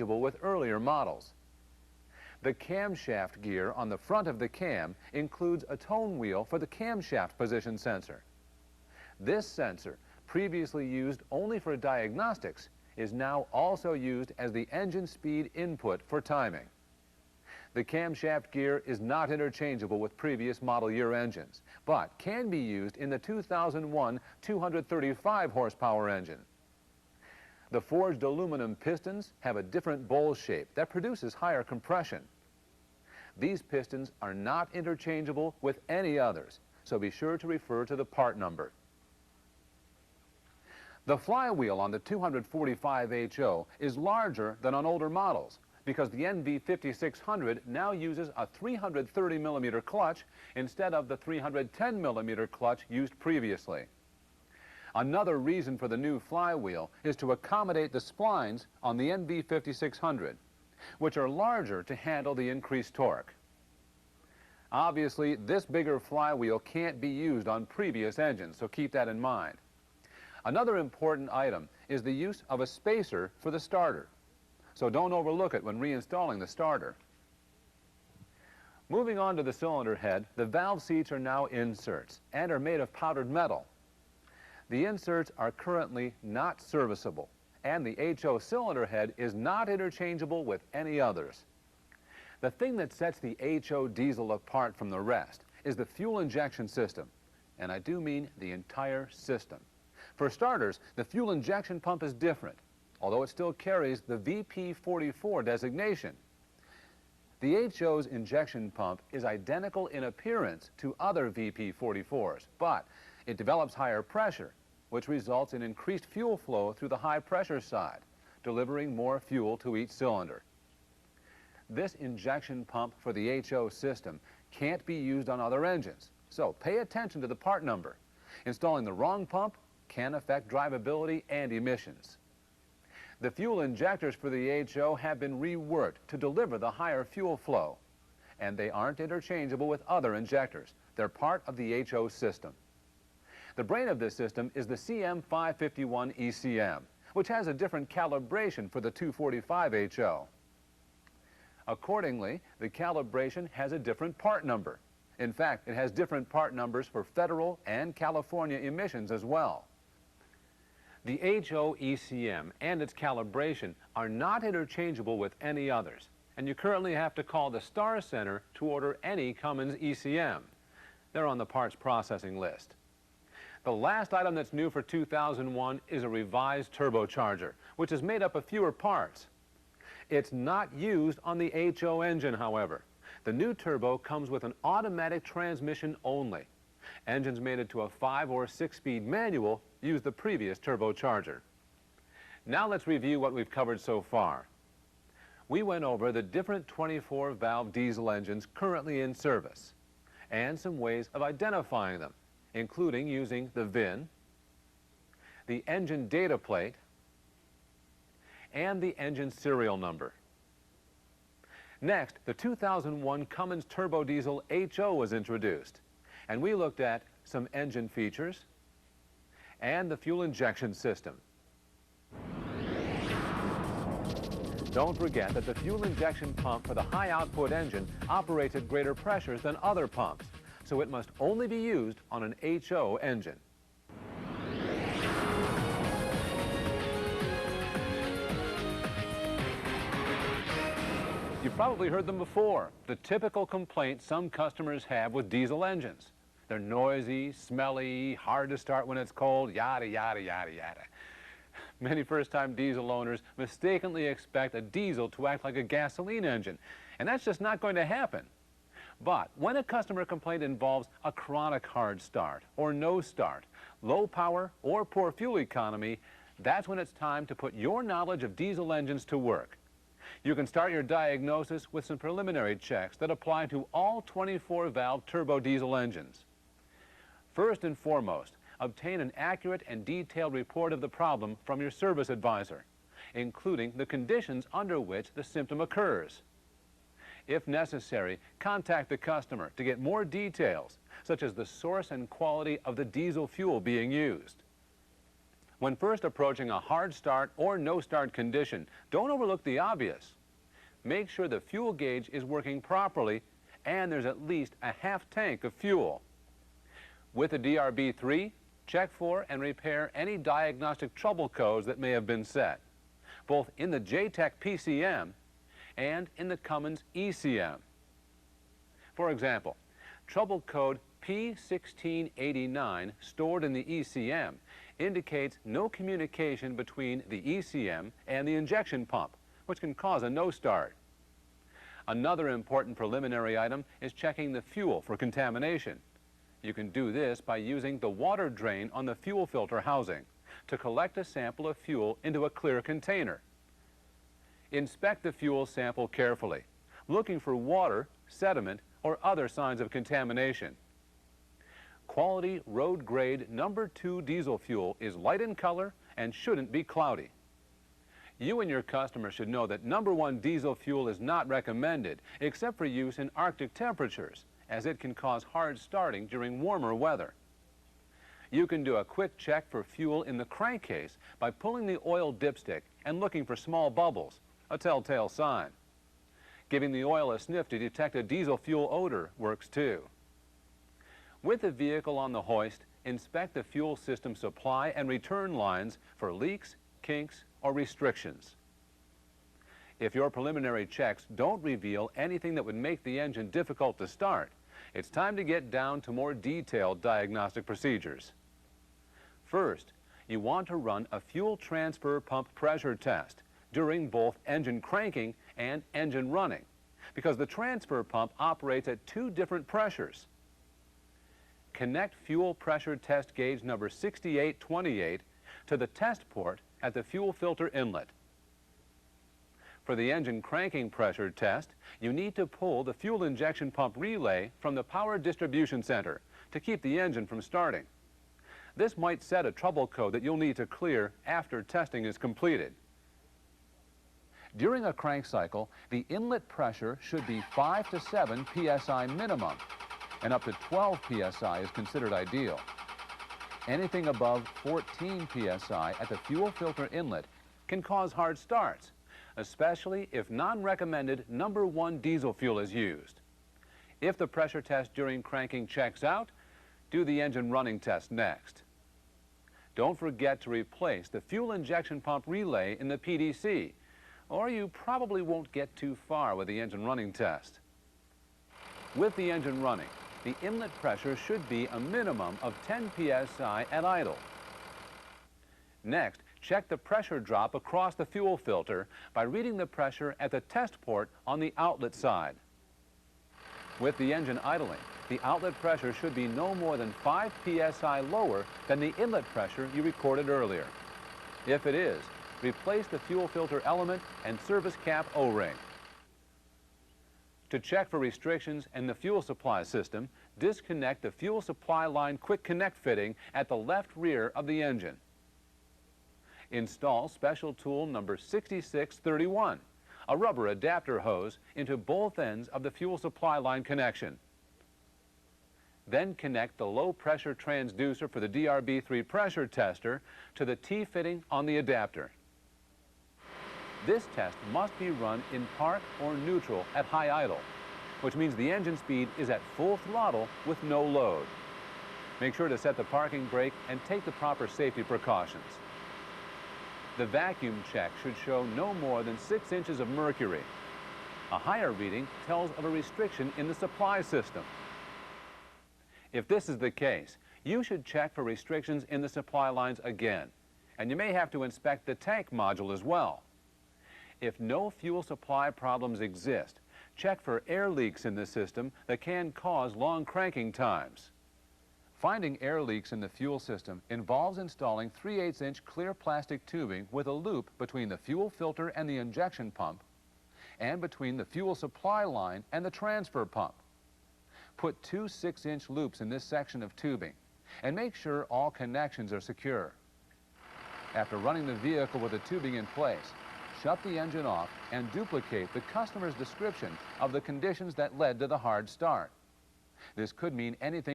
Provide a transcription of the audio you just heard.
with earlier models. The camshaft gear on the front of the cam includes a tone wheel for the camshaft position sensor. This sensor, previously used only for diagnostics, is now also used as the engine speed input for timing. The camshaft gear is not interchangeable with previous model year engines, but can be used in the 2001 235 horsepower engine. The forged aluminum pistons have a different bowl shape that produces higher compression. These pistons are not interchangeable with any others, so be sure to refer to the part number. The flywheel on the 245 HO is larger than on older models because the NV5600 now uses a 330 millimeter clutch instead of the 310 millimeter clutch used previously. Another reason for the new flywheel is to accommodate the splines on the NV5600, which are larger to handle the increased torque. Obviously, this bigger flywheel can't be used on previous engines, so keep that in mind. Another important item is the use of a spacer for the starter, so don't overlook it when reinstalling the starter. Moving on to the cylinder head, the valve seats are now inserts and are made of powdered metal. The inserts are currently not serviceable, and the HO cylinder head is not interchangeable with any others. The thing that sets the HO diesel apart from the rest is the fuel injection system, and I do mean the entire system. For starters, the fuel injection pump is different, although it still carries the VP44 designation. The HO's injection pump is identical in appearance to other VP44s, but it develops higher pressure, which results in increased fuel flow through the high pressure side, delivering more fuel to each cylinder. This injection pump for the HO system can't be used on other engines, so pay attention to the part number. Installing the wrong pump can affect drivability and emissions. The fuel injectors for the HO have been reworked to deliver the higher fuel flow, and they aren't interchangeable with other injectors. They're part of the HO system. The brain of this system is the CM551 ECM, which has a different calibration for the 245 HO. Accordingly, the calibration has a different part number. In fact, it has different part numbers for federal and California emissions as well. The HO ECM and its calibration are not interchangeable with any others, and you currently have to call the Star Center to order any Cummins ECM. They're on the parts processing list. The last item that's new for 2001 is a revised turbocharger, which is made up of fewer parts. It's not used on the HO engine, however. The new turbo comes with an automatic transmission only. Engines mated to a 5- or 6-speed manual use the previous turbocharger. Now let's review what we've covered so far. We went over the different 24-valve diesel engines currently in service and some ways of identifying them, including using the VIN, the engine data plate, and the engine serial number. Next, the 2001 Cummins Turbo Diesel HO was introduced, and we looked at some engine features and the fuel injection system. Don't forget that the fuel injection pump for the high output engine operates at greater pressures than other pumps, so it must only be used on an HO engine. You've probably heard them before, the typical complaint some customers have with diesel engines. They're noisy, smelly, hard to start when it's cold, yada, yada, yada, yada. Many first-time diesel owners mistakenly expect a diesel to act like a gasoline engine, and that's just not going to happen. But when a customer complaint involves a chronic hard start or no start, low power or poor fuel economy, that's when it's time to put your knowledge of diesel engines to work. You can start your diagnosis with some preliminary checks that apply to all 24-valve turbo diesel engines. First and foremost, obtain an accurate and detailed report of the problem from your service advisor, including the conditions under which the symptom occurs. If necessary, contact the customer to get more details, such as the source and quality of the diesel fuel being used. When first approaching a hard start or no start condition, don't overlook the obvious. Make sure the fuel gauge is working properly and there's at least a half tank of fuel. With the DRB3, check for and repair any diagnostic trouble codes that may have been set, both in the JTEC PCM and in the Cummins ECM. For example, trouble code P1689 stored in the ECM indicates no communication between the ECM and the injection pump, which can cause a no start. Another important preliminary item is checking the fuel for contamination. You can do this by using the water drain on the fuel filter housing to collect a sample of fuel into a clear container. Inspect the fuel sample carefully, looking for water, sediment, or other signs of contamination. Quality road grade number 2 diesel fuel is light in color and shouldn't be cloudy. You and your customer should know that number 1 diesel fuel is not recommended except for use in Arctic temperatures, as it can cause hard starting during warmer weather. You can do a quick check for fuel in the crankcase by pulling the oil dipstick and looking for small bubbles, a telltale sign. Giving the oil a sniff to detect a diesel fuel odor works too. With the vehicle on the hoist, inspect the fuel system supply and return lines for leaks, kinks, or restrictions. If your preliminary checks don't reveal anything that would make the engine difficult to start, it's time to get down to more detailed diagnostic procedures. First, you want to run a fuel transfer pump pressure test during both engine cranking and engine running, because the transfer pump operates at 2 different pressures. Connect fuel pressure test gauge number 6828 to the test port at the fuel filter inlet. For the engine cranking pressure test, you need to pull the fuel injection pump relay from the power distribution center to keep the engine from starting. This might set a trouble code that you'll need to clear after testing is completed. During a crank cycle, the inlet pressure should be 5 to 7 psi minimum, and up to 12 psi is considered ideal. Anything above 14 psi at the fuel filter inlet can cause hard starts, especially if non-recommended number 1 diesel fuel is used. If the pressure test during cranking checks out, do the engine running test next. Don't forget to replace the fuel injection pump relay in the PDC, or you probably won't get too far with the engine running test. With the engine running, the inlet pressure should be a minimum of 10 psi at idle. Next, check the pressure drop across the fuel filter by reading the pressure at the test port on the outlet side. With the engine idling, the outlet pressure should be no more than 5 psi lower than the inlet pressure you recorded earlier. If it is, replace the fuel filter element and service cap O-ring. To check for restrictions in the fuel supply system, disconnect the fuel supply line quick connect fitting at the left rear of the engine. Install special tool number 6631, a rubber adapter hose, into both ends of the fuel supply line connection. Then connect the low pressure transducer for the DRB3 pressure tester to the T-fitting on the adapter. This test must be run in park or neutral at high idle, which means the engine speed is at full throttle with no load. Make sure to set the parking brake and take the proper safety precautions. The vacuum check should show no more than 6 inches of mercury. A higher reading tells of a restriction in the supply system. If this is the case, you should check for restrictions in the supply lines again, and you may have to inspect the tank module as well. If no fuel supply problems exist, check for air leaks in the system that can cause long cranking times. Finding air leaks in the fuel system involves installing 3/8-inch clear plastic tubing with a loop between the fuel filter and the injection pump, and between the fuel supply line and the transfer pump. Put 2 6-inch loops in this section of tubing, and make sure all connections are secure. After running the vehicle with the tubing in place, shut the engine off and duplicate the customer's description of the conditions that led to the hard start. This could mean anything